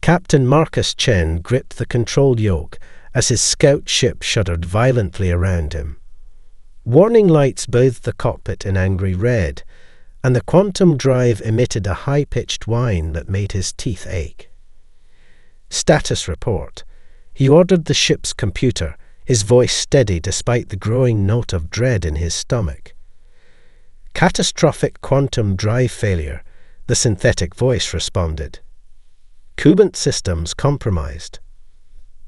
Captain Marcus Chen gripped the control yoke as his scout ship shuddered violently around him. Warning lights bathed the cockpit in angry red, and the quantum drive emitted a high-pitched whine that made his teeth ache. Status report. He ordered the ship's computer, his voice steady despite the growing note of dread in his stomach. Catastrophic quantum drive failure, the synthetic voice responded. Cubant systems compromised.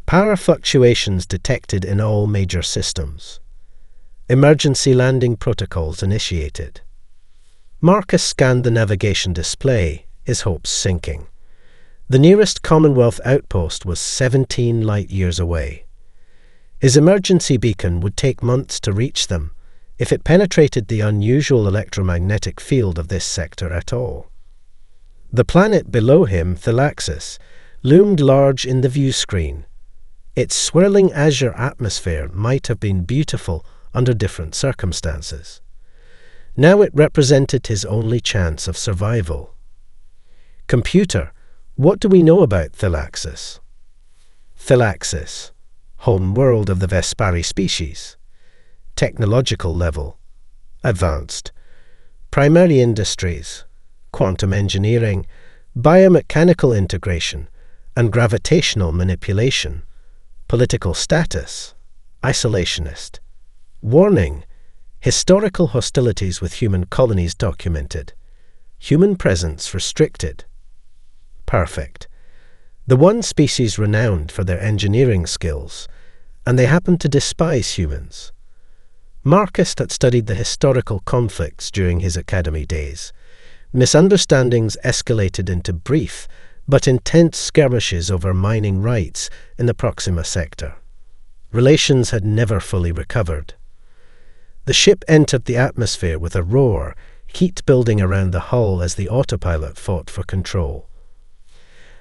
Power fluctuations detected in all major systems. Emergency landing protocols initiated. Marcus scanned the navigation display, his hopes sinking. The nearest Commonwealth outpost was 17 light-years away. His emergency beacon would take months to reach them, if it penetrated the unusual electromagnetic field of this sector at all. The planet below him, Thalaxis, loomed large in the view screen. Its swirling azure atmosphere might have been beautiful under different circumstances. Now it represented his only chance of survival. Computer, what do we know about Thalaxis? Thalaxis, home world of the Vespari species. Technological level, advanced. Primary industries, quantum engineering, biomechanical integration, and gravitational manipulation. Political status, isolationist. Warning, historical hostilities with human colonies documented. Human presence restricted. Perfect. The one species renowned for their engineering skills, and they happen to despise humans. Marcus had studied the historical conflicts during his academy days. Misunderstandings escalated into brief but intense skirmishes over mining rights in the Proxima sector. Relations had never fully recovered. The ship entered the atmosphere with a roar, heat building around the hull as the autopilot fought for control.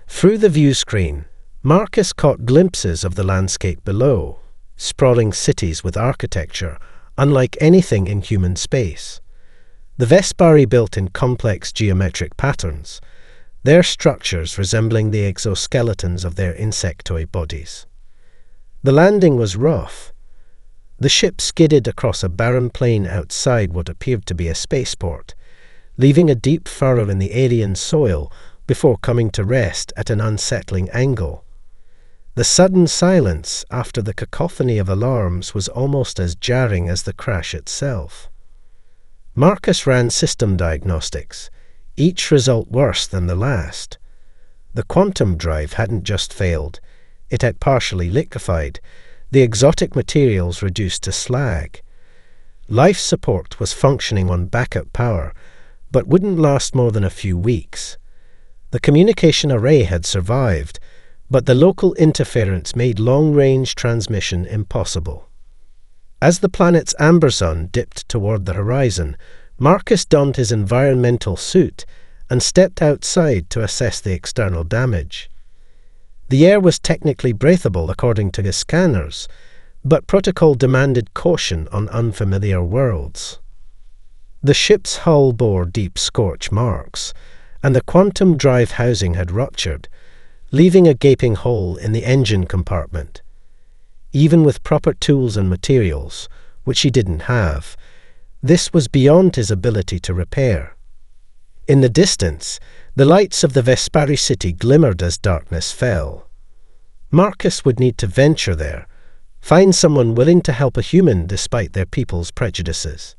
Through the view screen, Marcus caught glimpses of the landscape below, sprawling cities with architecture unlike anything in human space. The Vespari built in complex geometric patterns, their structures resembling the exoskeletons of their insectoid bodies. The landing was rough. The ship skidded across a barren plain outside what appeared to be a spaceport, leaving a deep furrow in the alien soil before coming to rest at an unsettling angle. The sudden silence after the cacophony of alarms was almost as jarring as the crash itself. Marcus ran system diagnostics, each result worse than the last. The quantum drive hadn't just failed, it had partially liquefied, the exotic materials reduced to slag. Life support was functioning on backup power, but wouldn't last more than a few weeks. The communication array had survived, but the local interference made long-range transmission impossible. As the planet's amber sun dipped toward the horizon, Marcus donned his environmental suit and stepped outside to assess the external damage. The air was technically breathable according to his scanners, but protocol demanded caution on unfamiliar worlds. The ship's hull bore deep scorch marks, and the quantum drive housing had ruptured, leaving a gaping hole in the engine compartment. Even with proper tools and materials, which he didn't have, this was beyond his ability to repair. In the distance, the lights of the Vespari city glimmered as darkness fell. Marcus would need to venture there, find someone willing to help a human despite their people's prejudices.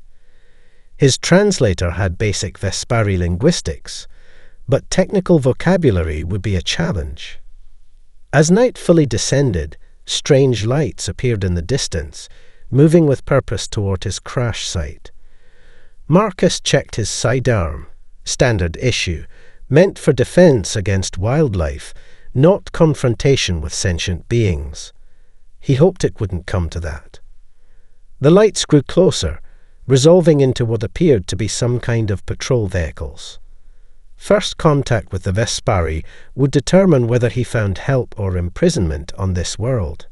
His translator had basic Vespari linguistics, but technical vocabulary would be a challenge. As night fully descended, strange lights appeared in the distance, moving with purpose toward his crash site. Marcus checked his sidearm, standard issue, meant for defense against wildlife, not confrontation with sentient beings. He hoped it wouldn't come to that. The lights grew closer, resolving into what appeared to be some kind of patrol vehicles. First contact with the Vespari would determine whether he found help or imprisonment on this world.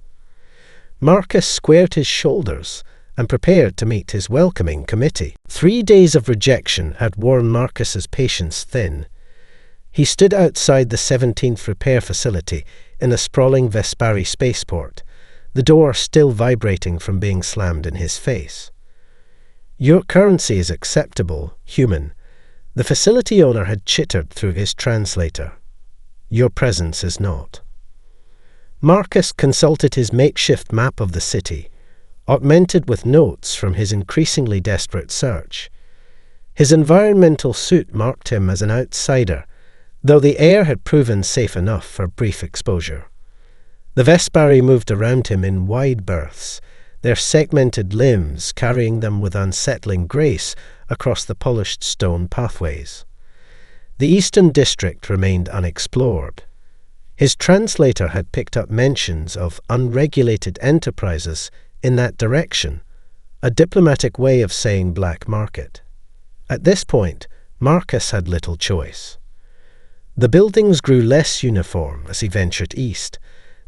Marcus squared his shoulders and prepared to meet his welcoming committee. 3 days of rejection had worn Marcus's patience thin. He stood outside the 17th repair facility in a sprawling Vespari spaceport, the door still vibrating from being slammed in his face. "Your currency is acceptable, human," the facility owner had chittered through his translator. "Your presence is not." Marcus consulted his makeshift map of the city, augmented with notes from his increasingly desperate search. His environmental suit marked him as an outsider, though the air had proven safe enough for brief exposure. The Vespari moved around him in wide berths, their segmented limbs carrying them with unsettling grace across the polished stone pathways. The eastern district remained unexplored. His translator had picked up mentions of unregulated enterprises in that direction, a diplomatic way of saying black market. At this point, Marcus had little choice. The buildings grew less uniform as he ventured east,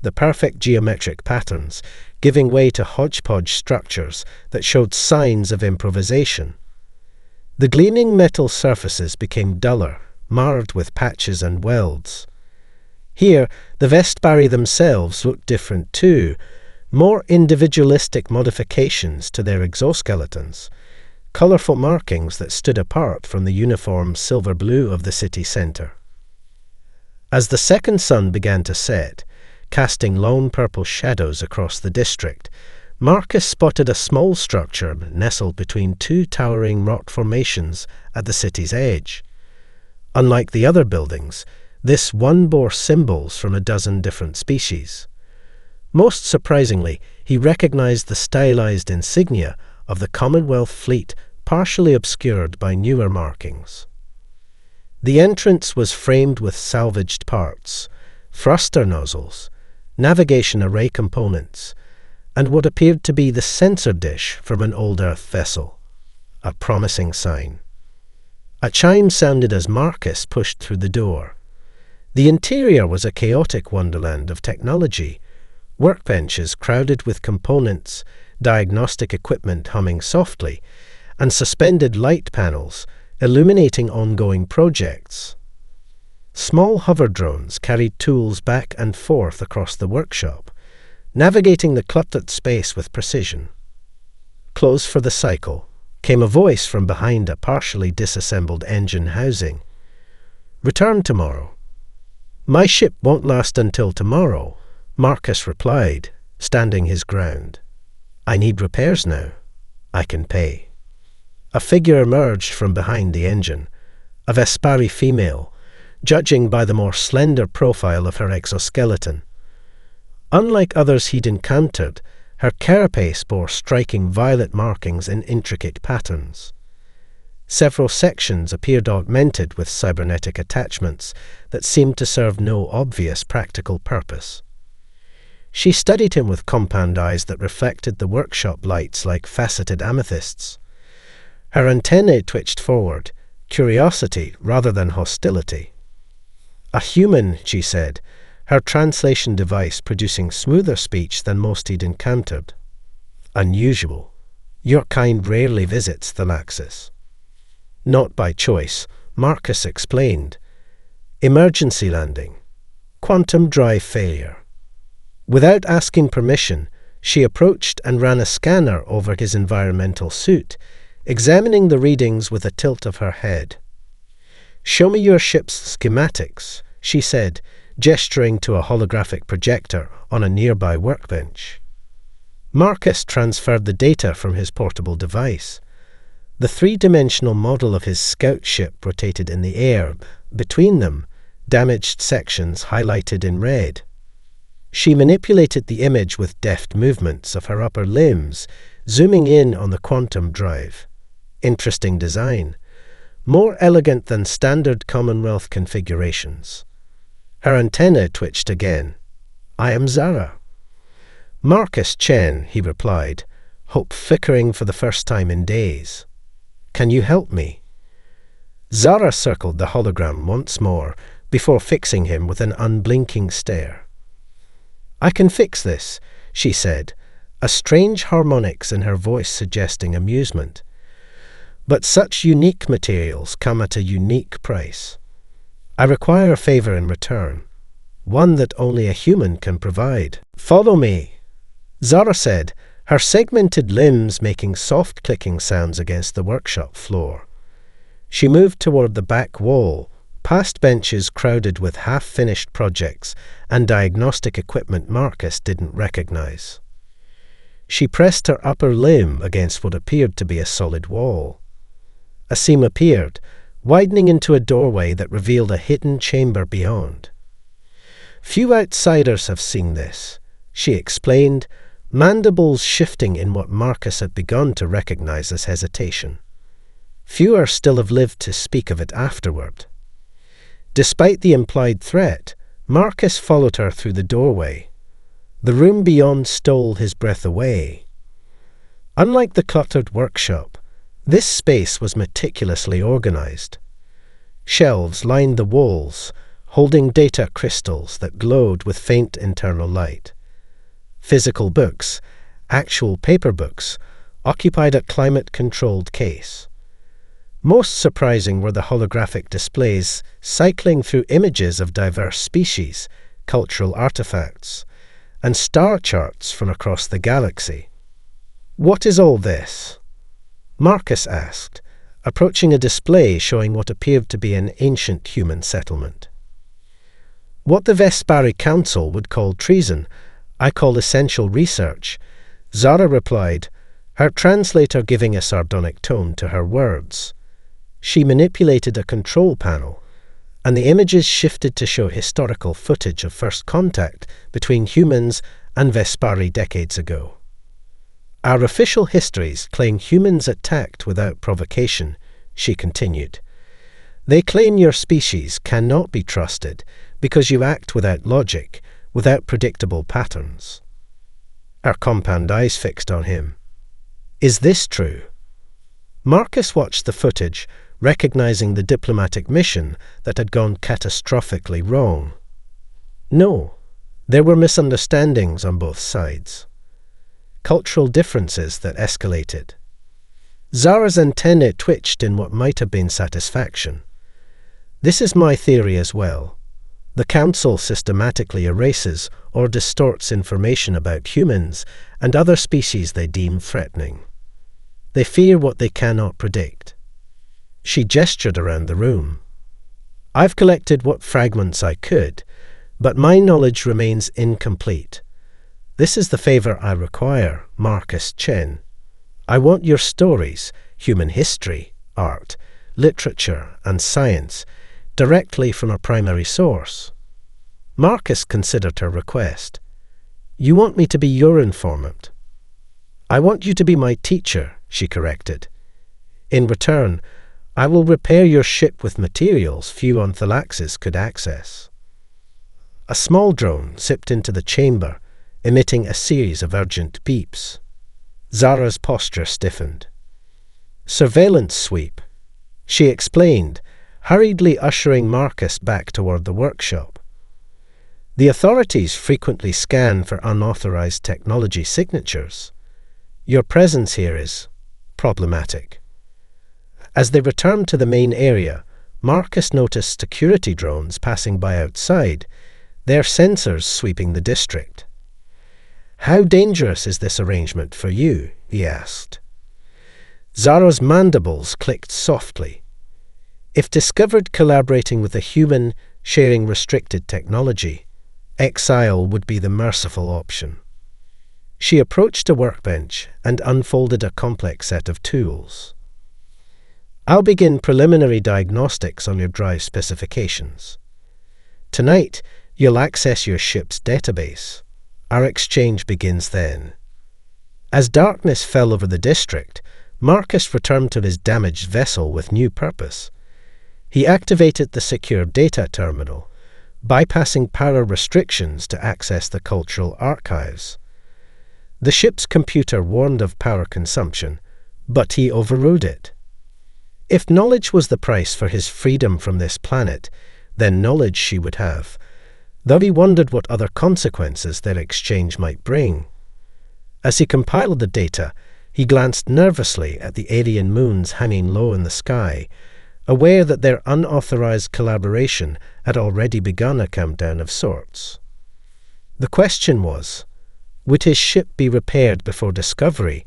the perfect geometric patterns giving way to hodgepodge structures that showed signs of improvisation. The gleaming metal surfaces became duller, marred with patches and welds. Here, the Vespari themselves looked different too, more individualistic modifications to their exoskeletons, colourful markings that stood apart from the uniform silver blue of the city centre. As the second sun began to set, casting lone purple shadows across the district, Marcus spotted a small structure nestled between two towering rock formations at the city's edge. Unlike the other buildings, this one bore symbols from a dozen different species. Most surprisingly, he recognized the stylized insignia of the Commonwealth fleet, partially obscured by newer markings. The entrance was framed with salvaged parts, thruster nozzles, navigation array components, and what appeared to be the sensor dish from an old Earth vessel, a promising sign. A chime sounded as Marcus pushed through the door. The interior was a chaotic wonderland of technology, workbenches crowded with components, diagnostic equipment humming softly, and suspended light panels illuminating ongoing projects. Small hover drones carried tools back and forth across the workshop, navigating the cluttered space with precision. "Close for the cycle," came a voice from behind a partially disassembled engine housing. "Return tomorrow." "My ship won't last until tomorrow," Marcus replied, standing his ground. "I need repairs now. I can pay." A figure emerged from behind the engine, a Vespari female, judging by the more slender profile of her exoskeleton. Unlike others he'd encountered, her carapace bore striking violet markings in intricate patterns. Several sections appeared augmented with cybernetic attachments that seemed to serve no obvious practical purpose. She studied him with compound eyes that reflected the workshop lights like faceted amethysts. Her antennae twitched forward, curiosity rather than hostility. "A human," she said, her translation device producing smoother speech than most he'd encountered. "Unusual. Your kind rarely visits Thalaxis." "Not by choice," Marcus explained. "Emergency landing. Quantum drive failure." Without asking permission, she approached and ran a scanner over his environmental suit, examining the readings with a tilt of her head. "Show me your ship's schematics," she said, gesturing to a holographic projector on a nearby workbench. Marcus transferred the data from his portable device. The three-dimensional model of his scout ship rotated in the air, between them, damaged sections highlighted in red. She manipulated the image with deft movements of her upper limbs, zooming in on the quantum drive. Interesting design, more elegant than standard Commonwealth configurations. Her antenna twitched again. "I am Zara." "Marcus Chen," he replied, hope flickering for the first time in days. "Can you help me?" Zara circled the hologram once more before fixing him with an unblinking stare. "I can fix this," she said, a strange harmonics in her voice suggesting amusement. "But such unique materials come at a unique price. I require a favor in return, one that only a human can provide. Follow me, Zara said, her segmented limbs making soft clicking sounds against the workshop floor. She moved toward the back wall, past benches crowded with half-finished projects and diagnostic equipment Marcus didn't recognize. She pressed her upper limb against what appeared to be a solid wall. A seam appeared, widening into a doorway that revealed a hidden chamber beyond. Few outsiders have seen this, she explained, mandibles shifting in what Marcus had begun to recognize as hesitation. Fewer still have lived to speak of it afterward. Despite the implied threat, Marcus followed her through the doorway. The room beyond stole his breath away. Unlike the cluttered workshop, this space was meticulously organized. Shelves lined the walls, holding data crystals that glowed with faint internal light. Physical books, actual paper books, occupied a climate-controlled case. Most surprising were the holographic displays cycling through images of diverse species, cultural artifacts, and star charts from across the galaxy. "What is all this?" Marcus asked, approaching a display showing what appeared to be an ancient human settlement. "What the Vespari Council would call treason, I call essential research," Zara replied, her translator giving a sardonic tone to her words. She manipulated a control panel, and the images shifted to show historical footage of first contact between humans and Vespari decades ago. "Our official histories claim humans attacked without provocation," she continued. "They claim your species cannot be trusted because you act without logic, without predictable patterns." Her compound eyes fixed on him. "Is this true?" Marcus watched the footage, recognizing the diplomatic mission that had gone catastrophically wrong. No, there were misunderstandings on both sides. Cultural differences that escalated. Zara's antennae twitched in what might have been satisfaction. "This is my theory as well. The Council systematically erases or distorts information about humans and other species they deem threatening. They fear what they cannot predict." She gestured around the room. "I've collected what fragments I could, but my knowledge remains incomplete. This is the favor I require, Marcus Chen. I want your stories, human history, art, literature, and science, directly from a primary source." Marcus considered her request. "You want me to be your informant?" "I want you to be my teacher," she corrected. "In return, I will repair your ship with materials few on Thalaxis could access." A small drone zipped into the chamber, emitting a series of urgent beeps. Zara's posture stiffened. "Surveillance sweep," she explained, hurriedly ushering Marcus back toward the workshop. "The authorities frequently scan for unauthorized technology signatures. Your presence here is problematic." As they returned to the main area, Marcus noticed security drones passing by outside, their sensors sweeping the district. "How dangerous is this arrangement for you?" he asked. Zara's mandibles clicked softly. If discovered collaborating with a human sharing restricted technology, exile would be the merciful option. She approached a workbench and unfolded a complex set of tools. "I'll begin preliminary diagnostics on your drive specifications. Tonight, you'll access your ship's database. Our exchange begins then." As darkness fell over the district, Marcus returned to his damaged vessel with new purpose. He activated the secure data terminal, bypassing power restrictions to access the cultural archives. The ship's computer warned of power consumption, but he overrode it. If knowledge was the price for his freedom from this planet, then knowledge she would have, though he wondered what other consequences their exchange might bring. As he compiled the data, he glanced nervously at the alien moons hanging low in the sky, aware that their unauthorized collaboration had already begun a countdown of sorts. The question was, would his ship be repaired before discovery,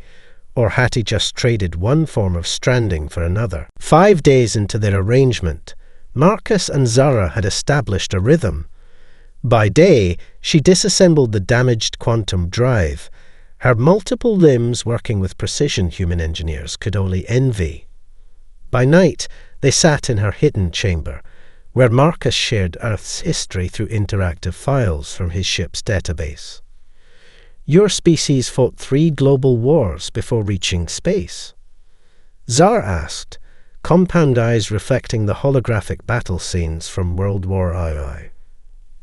or had he just traded one form of stranding for another? 5 days into their arrangement, Marcus and Zara had established a rhythm. By day, she disassembled the damaged quantum drive, her multiple limbs working with precision human engineers could only envy. By night, they sat in her hidden chamber, where Marcus shared Earth's history through interactive files from his ship's database. Your species fought 3 global wars before reaching space. Zara asked, compound eyes reflecting the holographic battle scenes from World War II.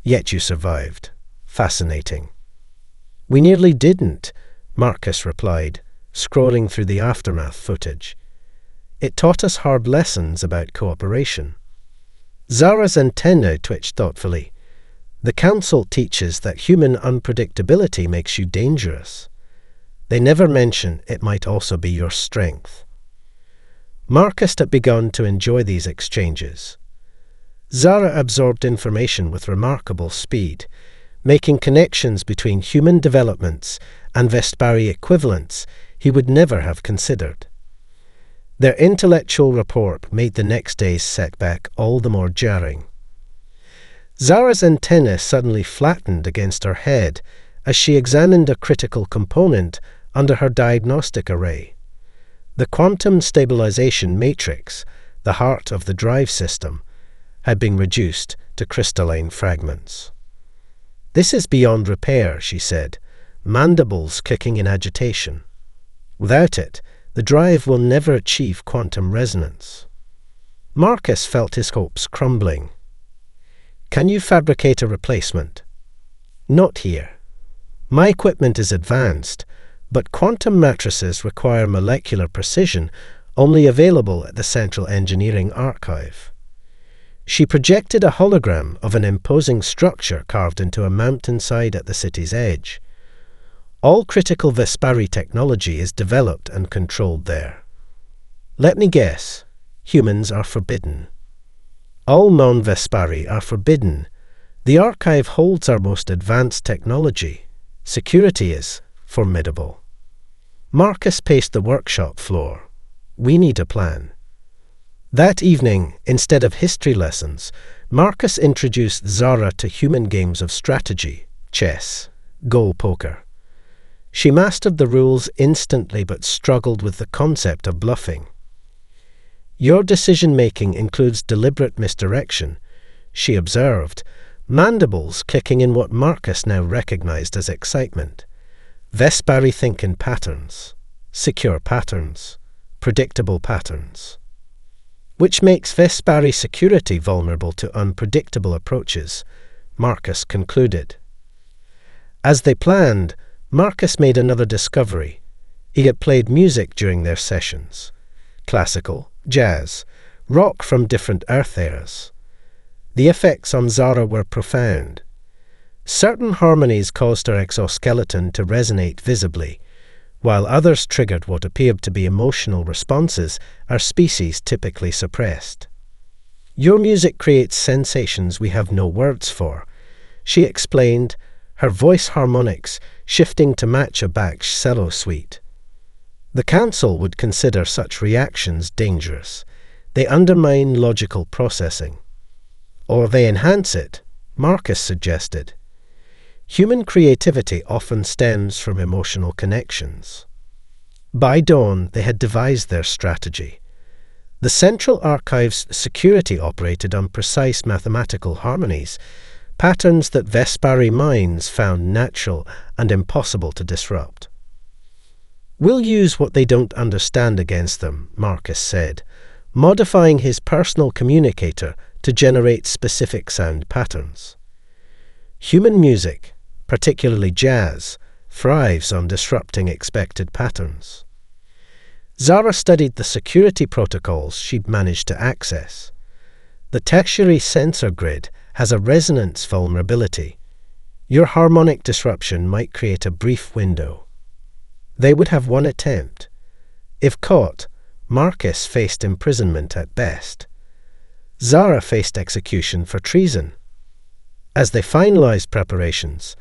Yet you survived. Fascinating. We nearly didn't, Marcus replied, scrolling through the aftermath footage. It taught us hard lessons about cooperation. Zara's antennae twitched thoughtfully. The Council teaches that human unpredictability makes you dangerous. They never mention it might also be your strength. Marcus had begun to enjoy these exchanges. Zara absorbed information with remarkable speed, making connections between human developments and Vespari equivalents he would never have considered. Their intellectual rapport made the next day's setback all the more jarring. Zara's antennae suddenly flattened against her head as she examined a critical component under her diagnostic array. The quantum stabilization matrix, the heart of the drive system, had been reduced to crystalline fragments. This is beyond repair, she said, mandibles kicking in agitation. Without it, the drive will never achieve quantum resonance. Marcus felt his hopes crumbling. Can you fabricate a replacement? Not here. My equipment is advanced, but quantum matrices require molecular precision only available at the Central Engineering Archive. She projected a hologram of an imposing structure carved into a mountainside at the city's edge. All critical Vespari technology is developed and controlled there. Let me guess, humans are forbidden. All non-Vespari are forbidden. The archive holds our most advanced technology. Security is formidable. Marcus paced the workshop floor. We need a plan. That evening, instead of history lessons, Marcus introduced Zara to human games of strategy, chess, go poker. She mastered the rules instantly but struggled with the concept of bluffing. Your decision-making includes deliberate misdirection, she observed, mandibles kicking in what Marcus now recognized as excitement. Vespari think in patterns, secure patterns, predictable patterns. Which makes Vespari security vulnerable to unpredictable approaches, Marcus concluded. As they planned, Marcus made another discovery. He had played music during their sessions. Classical, jazz, rock from different Earth eras. The effects on Zara were profound. Certain harmonies caused her exoskeleton to resonate visibly, while others triggered what appeared to be emotional responses our species typically suppressed. Your music creates sensations we have no words for, she explained, her voice harmonics shifting to match a Bach cello suite. The Council would consider such reactions dangerous. They undermine logical processing. Or they enhance it, Marcus suggested. Human creativity often stems from emotional connections. By dawn, they had devised their strategy. The Central Archive's security operated on precise mathematical harmonies, patterns that Vespari minds found natural and impossible to disrupt. We'll use what they don't understand against them, Marcus said, modifying his personal communicator to generate specific sound patterns. Human music, particularly jazz, thrives on disrupting expected patterns. Zara studied the security protocols she'd managed to access. The tertiary sensor grid has a resonance vulnerability. Your harmonic disruption might create a brief window. They would have one attempt. If caught, Marcus faced imprisonment at best. Zara faced execution for treason. As they finalized preparations,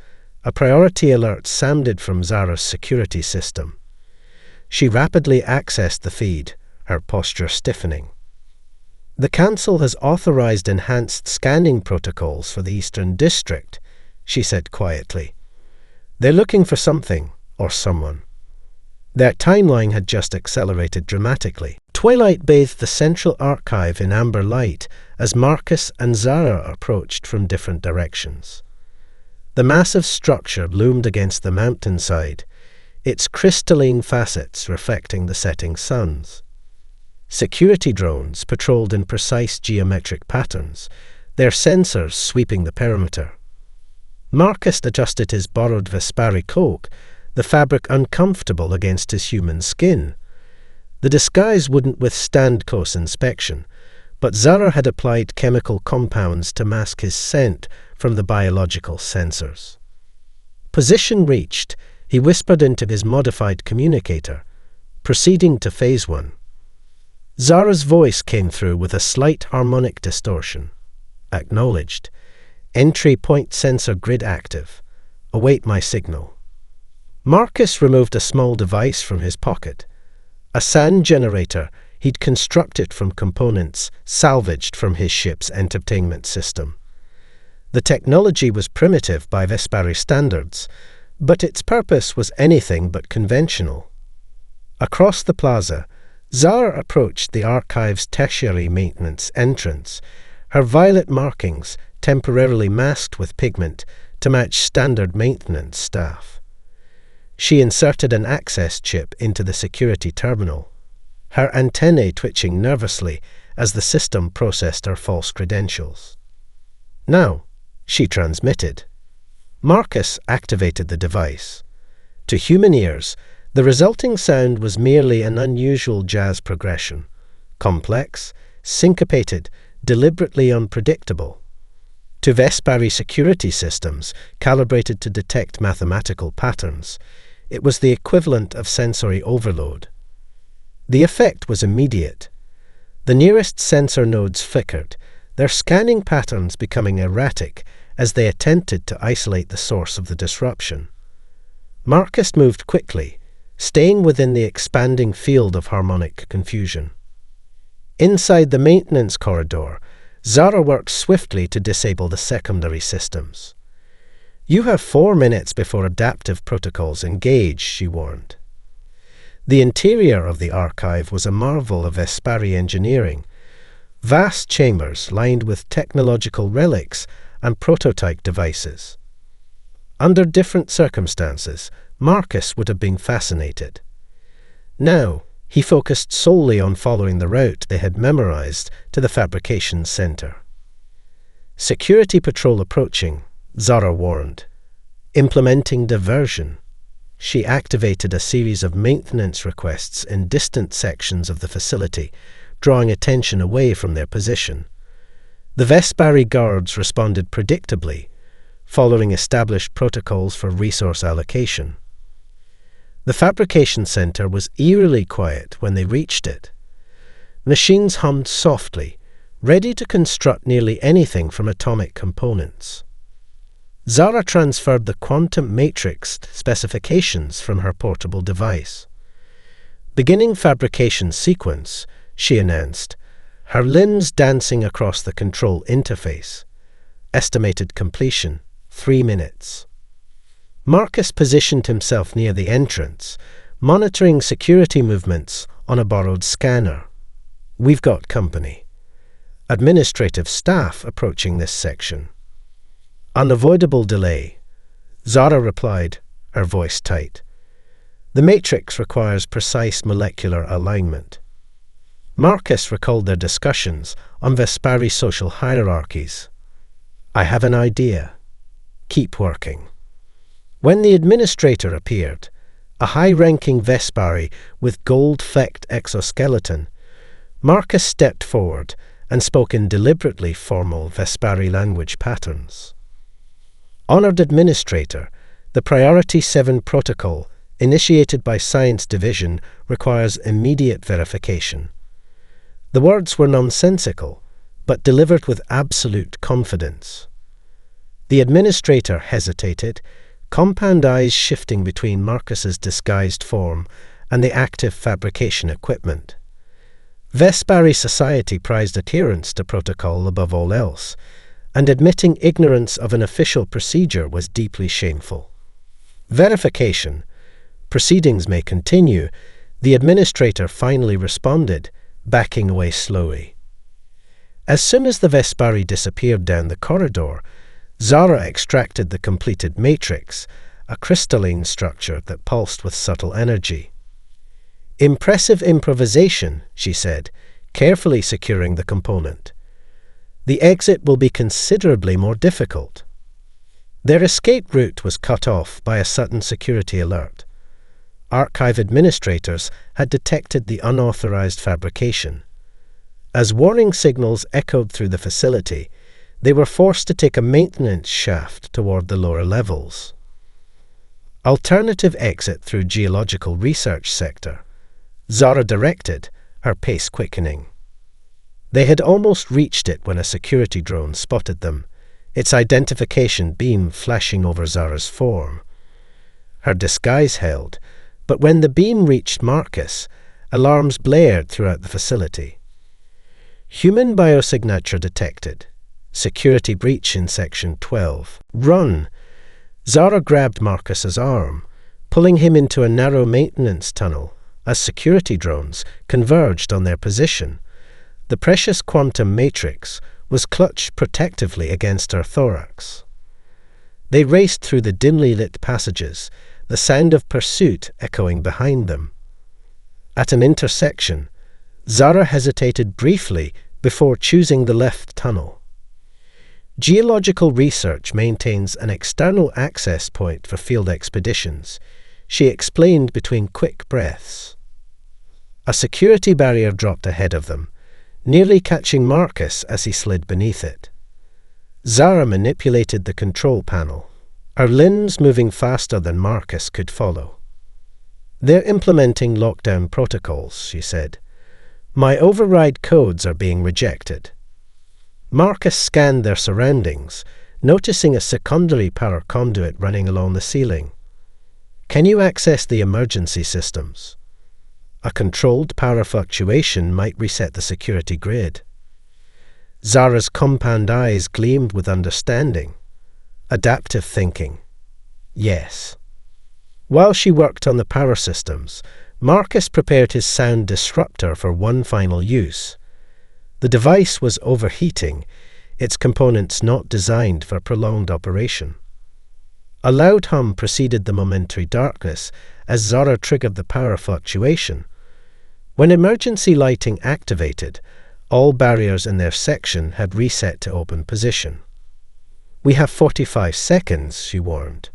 a priority alert sounded from Zara's security system. She rapidly accessed the feed, her posture stiffening. "The Council has authorized enhanced scanning protocols for the Eastern District," she said quietly. "They're looking for something, or someone." Their timeline had just accelerated dramatically. Twilight bathed the central archive in amber light as Marcus and Zara approached from different directions. The massive structure loomed against the mountainside, its crystalline facets reflecting the setting suns. Security drones patrolled in precise geometric patterns, their sensors sweeping the perimeter. Marcus adjusted his borrowed Vespari cloak, the fabric uncomfortable against his human skin. The disguise wouldn't withstand close inspection, but Zara had applied chemical compounds to mask his scent from the biological sensors. Position reached, he whispered into his modified communicator, proceeding to Phase 1. Zara's voice came through with a slight harmonic distortion. "Acknowledged. Entry point sensor grid active. Await my signal." Marcus removed a small device from his pocket, a sand generator he'd constructed from components salvaged from his ship's entertainment system. The technology was primitive by Vespari standards, but its purpose was anything but conventional. Across the plaza, Zara approached the archive's tertiary maintenance entrance, her violet markings temporarily masked with pigment to match standard maintenance staff. She inserted an access chip into the security terminal, her antennae twitching nervously as the system processed her false credentials. "Now," she transmitted. Marcus activated the device. To human ears, the resulting sound was merely an unusual jazz progression, complex, syncopated, deliberately unpredictable. To Vespari security systems, calibrated to detect mathematical patterns, it was the equivalent of sensory overload. The effect was immediate. The nearest sensor nodes flickered, their scanning patterns becoming erratic as they attempted to isolate the source of the disruption. Marcus moved quickly, staying within the expanding field of harmonic confusion. Inside the maintenance corridor, Zara worked swiftly to disable the secondary systems. "You have 4 minutes before adaptive protocols engage," she warned. The interior of the archive was a marvel of Vespari engineering. Vast chambers lined with technological relics and prototype devices. Under different circumstances, Marcus would have been fascinated. Now, he focused solely on following the route they had memorized to the fabrication center. "Security patrol approaching," Zara warned. Implementing diversion. She activated a series of maintenance requests in distant sections of the facility, drawing attention away from their position. The Vespari guards responded predictably, following established protocols for resource allocation. The fabrication center was eerily quiet when they reached it. Machines hummed softly, ready to construct nearly anything from atomic components. Zara transferred the quantum matrix specifications from her portable device. "Beginning fabrication sequence," she announced, her limbs dancing across the control interface. Estimated completion, 3 minutes. Marcus positioned himself near the entrance, monitoring security movements on a borrowed scanner. "We've got company. Administrative staff approaching this section." "Unavoidable delay," Zara replied, her voice tight. "The matrix requires precise molecular alignment." Marcus recalled their discussions on Vespari social hierarchies. "I have an idea. Keep working." When the administrator appeared, a high-ranking Vespari with gold-flecked exoskeleton, Marcus stepped forward and spoke in deliberately formal Vespari language patterns. "Honored Administrator, the Priority 7 protocol, initiated by Science Division, requires immediate verification." The words were nonsensical, but delivered with absolute confidence. The administrator hesitated, compound eyes shifting between Marcus's disguised form and the active fabrication equipment. Vespari society prized adherence to protocol above all else, and admitting ignorance of an official procedure was deeply shameful. Verification. Proceedings may continue. The administrator finally responded, backing away slowly. As soon as the Vespari disappeared down the corridor, Zara extracted the completed matrix, a crystalline structure that pulsed with subtle energy. "Impressive improvisation," she said, carefully securing the component. "The exit will be considerably more difficult." Their escape route was cut off by a sudden security alert. Archive administrators had detected the unauthorized fabrication. As warning signals echoed through the facility, they were forced to take a maintenance shaft toward the lower levels. Alternative exit through geological research sector. Zara directed, her pace quickening. They had almost reached it when a security drone spotted them, its identification beam flashing over Zara's form. Her disguise held, but when the beam reached Marcus, alarms blared throughout the facility. Human biosignature detected. Security breach in Section 12. Run! Zara grabbed Marcus's arm, pulling him into a narrow maintenance tunnel as security drones converged on their position. The precious quantum matrix was clutched protectively against her thorax. They raced through the dimly lit passages, the sound of pursuit echoing behind them. At an intersection, Zara hesitated briefly before choosing the left tunnel. Geological research maintains an external access point for field expeditions, she explained between quick breaths. A security barrier dropped ahead of them, nearly catching Marcus as he slid beneath it. Zara manipulated the control panel, her limbs moving faster than Marcus could follow. "They're implementing lockdown protocols," she said. "My override codes are being rejected." Marcus scanned their surroundings, noticing a secondary power conduit running along the ceiling. "Can you access the emergency systems?" A controlled power fluctuation might reset the security grid. Zara's compound eyes gleamed with understanding. Adaptive thinking. Yes. While she worked on the power systems, Marcus prepared his sound disruptor for one final use. The device was overheating, its components not designed for prolonged operation. A loud hum preceded the momentary darkness as Zara triggered the power fluctuation. When emergency lighting activated, all barriers in their section had reset to open position. "We have 45 seconds, she warned.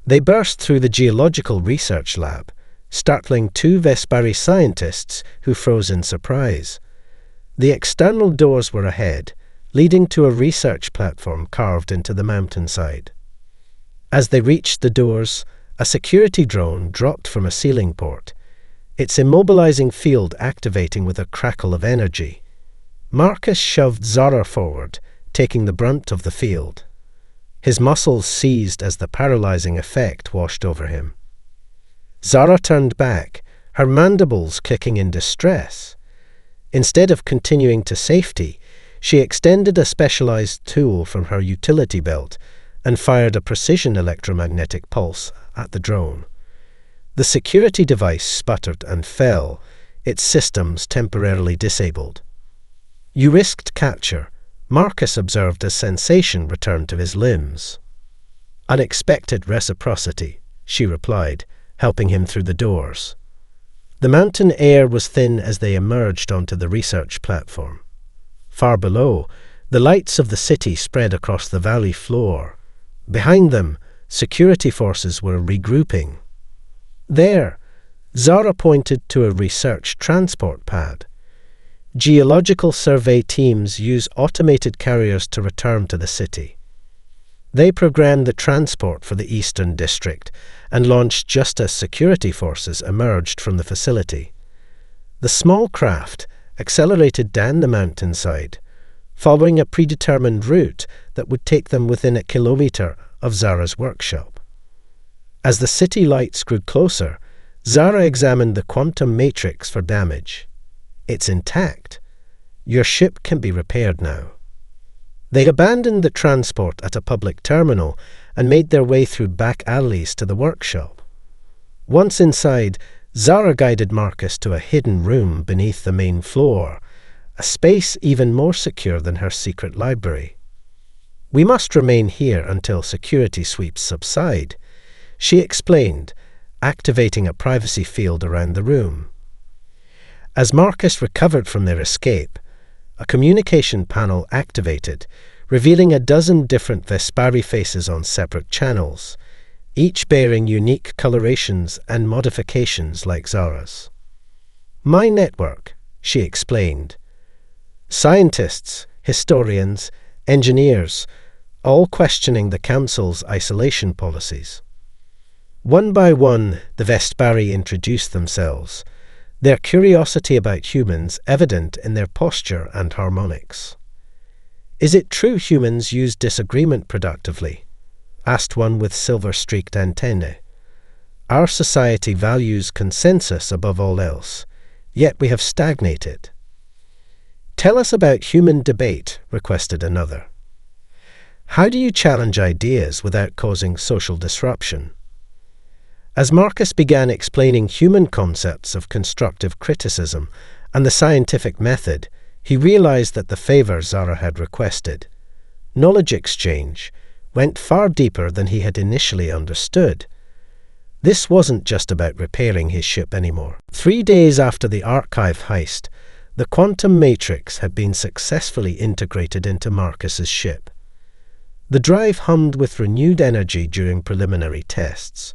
They burst through the geological research lab, startling two Vespari scientists who froze in surprise. The external doors were ahead, leading to a research platform carved into the mountainside. As they reached the doors, a security drone dropped from a ceiling port, its immobilizing field activating with a crackle of energy. Marcus shoved Zara forward, taking the brunt of the field. His muscles seized as the paralyzing effect washed over him. Zara turned back, her mandibles clicking in distress. Instead of continuing to safety, she extended a specialized tool from her utility belt and fired a precision electromagnetic pulse at the drone. The security device sputtered and fell, its systems temporarily disabled. "You risked capture," Marcus observed as sensation returned to his limbs. "Unexpected reciprocity," she replied, helping him through the doors. The mountain air was thin as they emerged onto the research platform. Far below, the lights of the city spread across the valley floor. Behind them, security forces were regrouping. There, Zara pointed to a research transport pad. Geological survey teams use automated carriers to return to the city. They programmed the transport for the Eastern District and launched just as security forces emerged from the facility. The small craft accelerated down the mountainside, following a predetermined route that would take them within a kilometre of Zara's workshop. As the city lights grew closer, Zara examined the quantum matrix for damage. "It's intact. Your ship can be repaired now." They abandoned the transport at a public terminal and made their way through back alleys to the workshop. Once inside, Zara guided Marcus to a hidden room beneath the main floor, a space even more secure than her secret library. "We must remain here until security sweeps subside," she explained, activating a privacy field around the room. As Marcus recovered from their escape, a communication panel activated, revealing a dozen different Vespari faces on separate channels, each bearing unique colorations and modifications like Zara's. "My network," she explained. "Scientists, historians, engineers, all questioning the Council's isolation policies." One by one, the Vespari introduced themselves, their curiosity about humans evident in their posture and harmonics. "Is it true humans use disagreement productively?" asked one with silver-streaked antennae. "Our society values consensus above all else, yet we have stagnated." "Tell us about human debate," requested another. "How do you challenge ideas without causing social disruption?" As Marcus began explaining human concepts of constructive criticism and the scientific method, he realized that the favor Zara had requested, knowledge exchange, went far deeper than he had initially understood. This wasn't just about repairing his ship anymore. 3 days after the archive heist, the quantum matrix had been successfully integrated into Marcus's ship. The drive hummed with renewed energy during preliminary tests,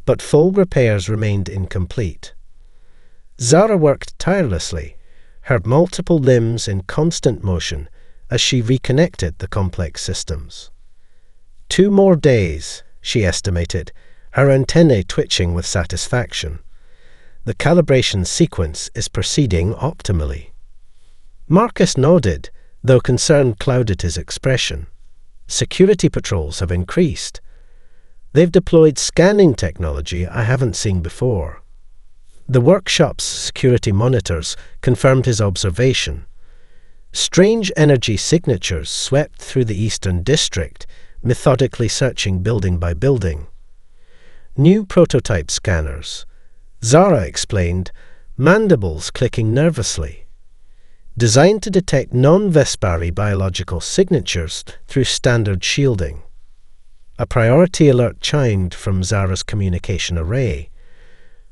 but full repairs remained incomplete. Zara worked tirelessly, her multiple limbs in constant motion as she reconnected the complex systems. 2 more days, she estimated, her antennae twitching with satisfaction. The calibration sequence is proceeding optimally. Marcus nodded, though concern clouded his expression. Security patrols have increased. They've deployed scanning technology I haven't seen before. The workshop's security monitors confirmed his observation. Strange energy signatures swept through the Eastern District, methodically searching building by building. New prototype scanners, Zara explained, mandibles clicking nervously. Designed to detect non-Vespari biological signatures through standard shielding. A priority alert chimed from Zara's communication array.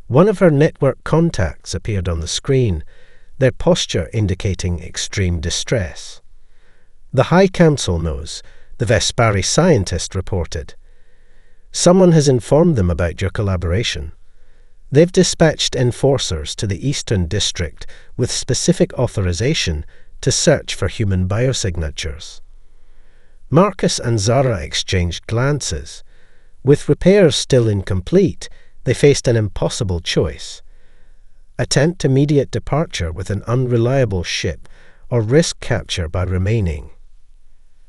One of her network contacts appeared on the screen, their posture indicating extreme distress. "The High Council knows," the Vespari scientist reported. "Someone has informed them about your collaboration. They've dispatched enforcers to the Eastern District with specific authorization to search for human biosignatures." Marcus and Zara exchanged glances. With repairs still incomplete, they faced an impossible choice. Attempt immediate departure with an unreliable ship, or risk capture by remaining.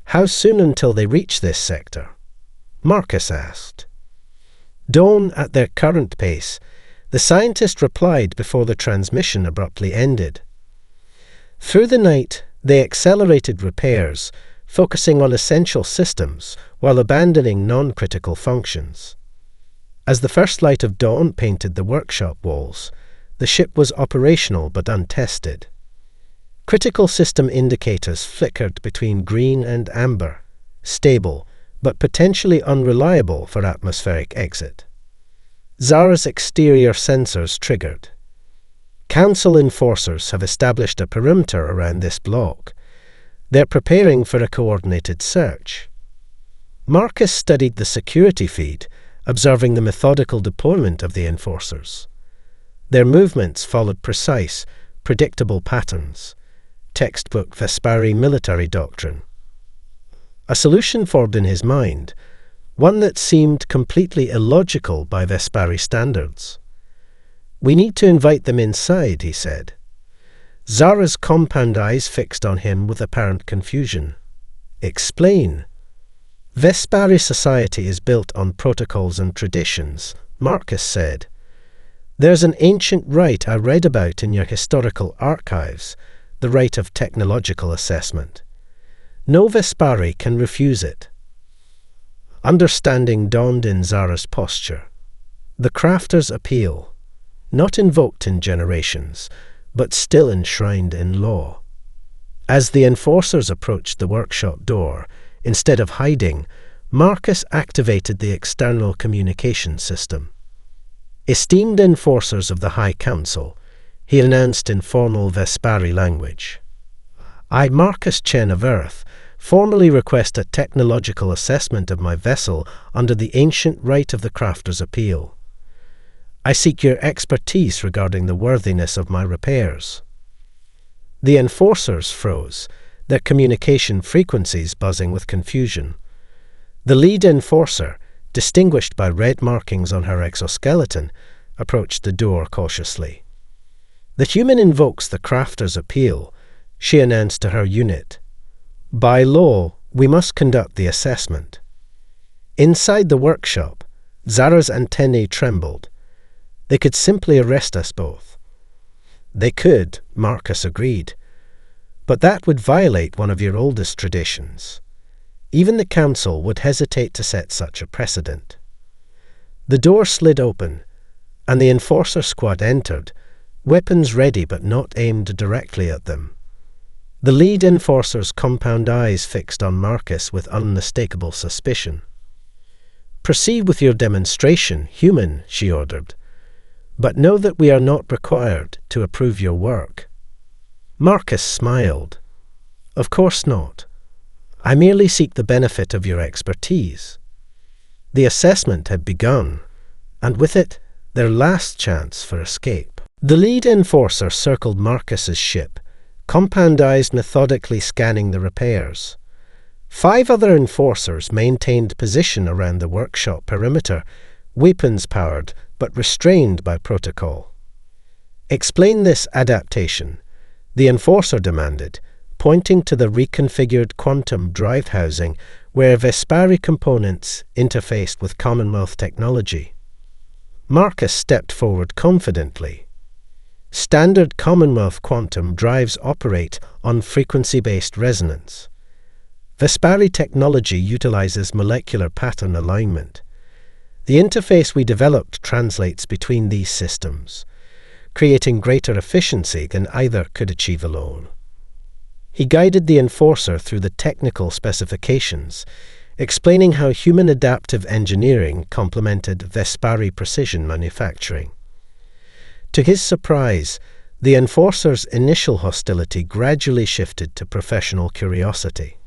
"How soon until they reach this sector?" Marcus asked. "Dawn at their current pace," the scientist replied before the transmission abruptly ended. Through the night, they accelerated repairs, focusing on essential systems while abandoning non-critical functions. As the first light of dawn painted the workshop walls, the ship was operational but untested. Critical system indicators flickered between green and amber, stable but potentially unreliable for atmospheric exit. Zara's exterior sensors triggered. Council enforcers have established a perimeter around this block. They're preparing for a coordinated search. Marcus studied the security feed, observing the methodical deployment of the enforcers. Their movements followed precise, predictable patterns, textbook Vespari military doctrine. A solution formed in his mind, one that seemed completely illogical by Vespari standards. "We need to invite them inside," he said. Zara's compound eyes fixed on him with apparent confusion. "Explain." "Vespari society is built on protocols and traditions," Marcus said. "There's an ancient rite I read about in your historical archives, the rite of technological assessment. No Vespari can refuse it." Understanding dawned in Zara's posture. The crafter's appeal, not invoked in generations, but still enshrined in law. As the enforcers approached the workshop door, instead of hiding, Marcus activated the external communication system. "Esteemed enforcers of the High Council," he announced in formal Vespari language. "I, Marcus Chen of Earth, formally request a technological assessment of my vessel under the ancient rite of the crafter's appeal. I seek your expertise regarding the worthiness of my repairs." The enforcers froze, their communication frequencies buzzing with confusion. The lead enforcer, distinguished by red markings on her exoskeleton, approached the door cautiously. "The human invokes the crafter's appeal," she announced to her unit. "By law, we must conduct the assessment." Inside the workshop, Zara's antennae trembled. They could simply arrest us both. They could, Marcus agreed. But that would violate one of your oldest traditions. Even the Council would hesitate to set such a precedent. The door slid open, and the enforcer squad entered, weapons ready but not aimed directly at them. The lead enforcer's compound eyes fixed on Marcus with unmistakable suspicion. "Proceed with your demonstration, human," she ordered. "But know that we are not required to approve your work." Marcus smiled. "Of course not. I merely seek the benefit of your expertise." The assessment had begun, and with it, their last chance for escape. The lead enforcer circled Marcus's ship, compound eyes methodically scanning the repairs. 5 other enforcers maintained position around the workshop perimeter, weapons-powered but restrained by protocol. "Explain this adaptation," the enforcer demanded, pointing to the reconfigured quantum drive housing where Vespari components interfaced with Commonwealth technology. Marcus stepped forward confidently. "Standard Commonwealth quantum drives operate on frequency-based resonance. Vespari technology utilizes molecular pattern alignment. The interface we developed translates between these systems, creating greater efficiency than either could achieve alone." He guided the enforcer through the technical specifications, explaining how human adaptive engineering complemented Vespari precision manufacturing. To his surprise, the enforcer's initial hostility gradually shifted to professional curiosity.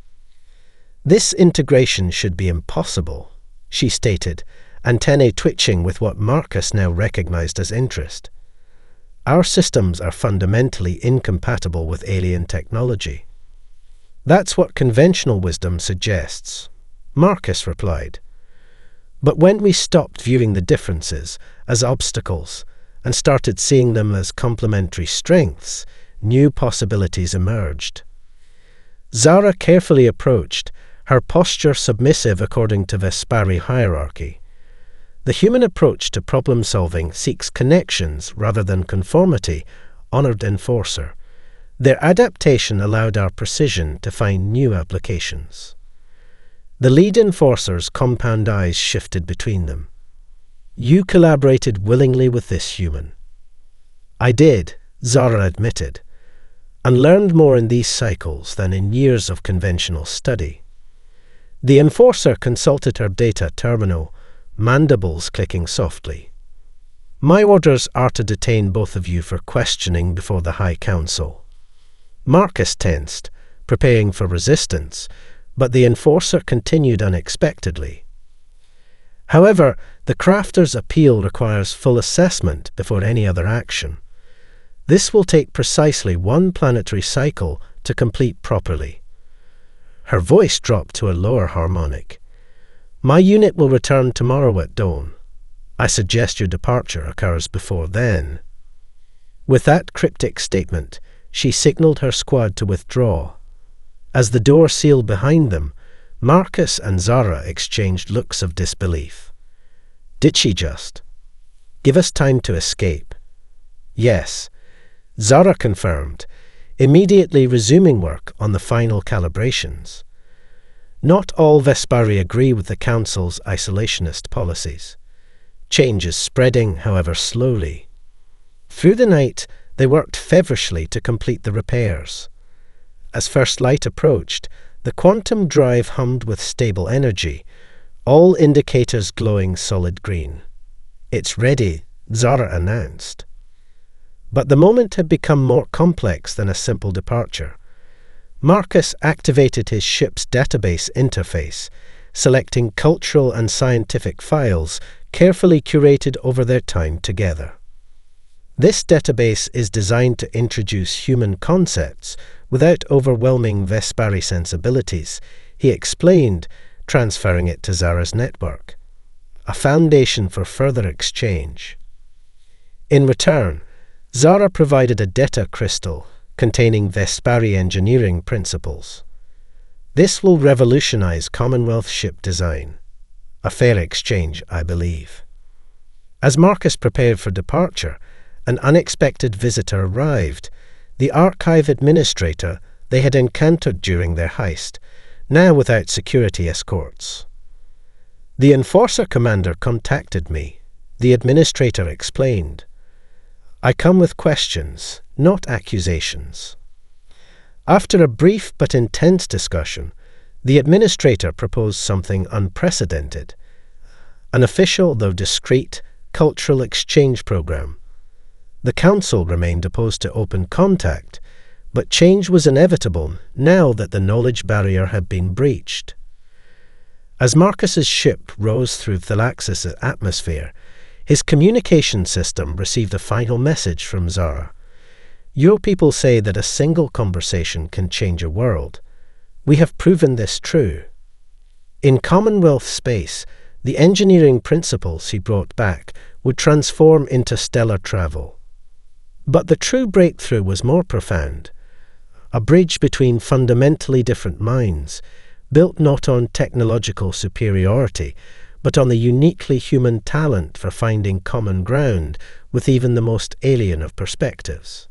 "This integration should be impossible," she stated, antennae twitching with what Marcus now recognized as interest. "Our systems are fundamentally incompatible with alien technology." "That's what conventional wisdom suggests," Marcus replied. "But when we stopped viewing the differences as obstacles and started seeing them as complementary strengths, new possibilities emerged." Zara carefully approached, her posture submissive according to Vespari hierarchy. The human approach to problem-solving seeks connections rather than conformity, honored enforcer. Their adaptation allowed our precision to find new applications. The lead enforcer's compound eyes shifted between them. "You collaborated willingly with this human." "I did," Zara admitted, "and learned more in these cycles than in years of conventional study." The enforcer consulted her data terminal, mandibles clicking softly. "My orders are to detain both of you for questioning before the High Council." Marcus tensed, preparing for resistance, but the enforcer continued unexpectedly. "However, the crafter's appeal requires full assessment before any other action. This will take precisely 1 planetary cycle to complete properly." Her voice dropped to a lower harmonic. "My unit will return tomorrow at dawn. I suggest your departure occurs before then." With that cryptic statement, she signaled her squad to withdraw. As the door sealed behind them, Marcus and Zara exchanged looks of disbelief. Did she just give us time to escape? Yes, Zara confirmed, immediately resuming work on the final calibrations. Not all Vespari agree with the Council's isolationist policies. Change is spreading, however, slowly. Through the night, they worked feverishly to complete the repairs. As first light approached, the quantum drive hummed with stable energy, all indicators glowing solid green. It's ready, Zara announced. But the moment had become more complex than a simple departure. Marcus activated his ship's database interface, selecting cultural and scientific files carefully curated over their time together. This database is designed to introduce human concepts without overwhelming Vespari sensibilities, he explained, transferring it to Zara's network. A foundation for further exchange. In return, Zara provided a data crystal containing Vespari engineering principles. This will revolutionize Commonwealth ship design. A fair exchange, I believe. As Marcus prepared for departure, an unexpected visitor arrived, the archive administrator they had encountered during their heist, now without security escorts. The Enforcer commander contacted me, the administrator explained. I come with questions, not accusations. After a brief but intense discussion, the administrator proposed something unprecedented. An official, though discreet, cultural exchange program. The Council remained opposed to open contact, but change was inevitable now that the knowledge barrier had been breached. As Marcus's ship rose through Thalaxis' atmosphere, his communication system received a final message from Zara. Your people say that a single conversation can change a world. We have proven this true. In Commonwealth space, the engineering principles he brought back would transform interstellar travel. But the true breakthrough was more profound. A bridge between fundamentally different minds, built not on technological superiority, but on the uniquely human talent for finding common ground with even the most alien of perspectives.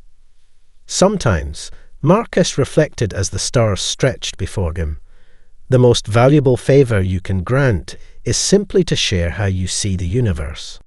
Sometimes, Marcus reflected as the stars stretched before him. The most valuable favor you can grant is simply to share how you see the universe.